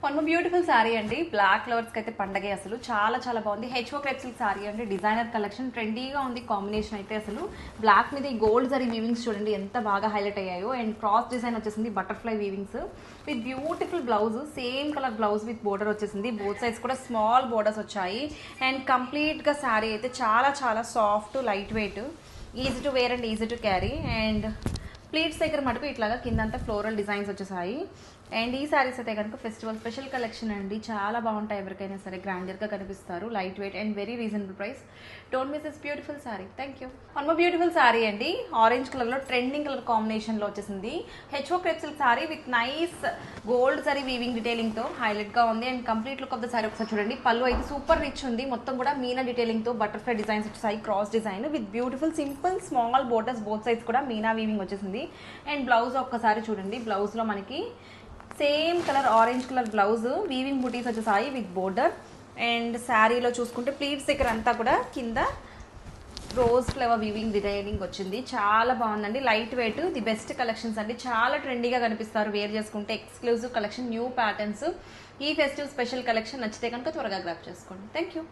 One beautiful sorry అండి. Black lovers అయితే పండగే. అసలు చాలా చాలా బాగుంది. హెచ్ఓ క్రేప్ సిల్క్ సారీ అండి. డిజైనర్ కలెక్షన్ ట్రెండీగా ఉంది. కాంబినేషన్ అయితే అసలు బ్లాక్ మీద ఈ గోల్డ్ జరీ వీవింగ్స్ చూడండి ఎంత బాగా హైలైట్ అయ్యాయో. అండ్ క్రాస్ డిజైన్ వచ్చేసింది butterfly weavings with beautiful blouse, same colour blouse with border వచ్చేసింది. బోత్ సైడ్స్ కూడా స్మాల్ బోర్డర్స్ వచ్చాయి. అండ్ కంప్లీట్గా శారీ అయితే చాలా చాలా soft, light weight, easy to wear and easy to carry. And pleats దగ్గర మటుకు ఇట్లాగా కిందంతా ఫ్లోరల్ డిజైన్స్ వచ్చేసాయి. అండ్ ఈ శారీస్ అయితే కనుక ఫెస్టివల్ స్పెషల్ కలెక్షన్ అండి. చాలా బాగుంటాయి. ఎవరికైనా సరే గ్రాండర్గా కనిపిస్తారు. Light weight and very reasonable price. Don't miss this beautiful saree. Thank you. One more beautiful saree అండి. ఆరెంజ్ కలర్లో ట్రెండింగ్ కలర్ కాంబినేషన్లో వచ్చేసింది. హెచ్ఓ crepe silk saree with nice gold zari weaving డీటెయిలింగ్తో హైలైట్గా ఉంది. And complete look of the saree ఒకసారి చూడండి. పళ్ళు అయితే సూపర్ రిచ్ ఉంది. మొత్తం కూడా మీనా డీటెయిలింగ్తో బటర్ఫ్లై డిజైన్స్ వచ్చేసాయి. Cross design with beautiful simple small borders. Both sides కూడా మీనా వీవింగ్ వచ్చేసింది. అండ్ బ్లౌజ్ ఒక్కసారి చూడండి. బ్లౌజ్లో మనకి same colour orange colour blouse, weaving బుటీస్ వచ్చేసాయి విత్ బోర్డర్. అండ్ శారీలో చూసుకుంటే ప్లీట్స్ దగ్గర అంతా కూడా కింద రోజ్ ఫ్లవర్ వీవింగ్ డిజైనింగ్ వచ్చింది. చాలా బాగుందండి. Light weight, the best collections అండి. చాలా ట్రెండీగా కనిపిస్తారు వేర్ చేసుకుంటే. Exclusive collection, new patterns. ఈ ఫెస్టివ్ స్పెషల్ కలెక్షన్ నచ్చితే కనుక త్వరగా గ్రాప్ చేసుకోండి. Thank you.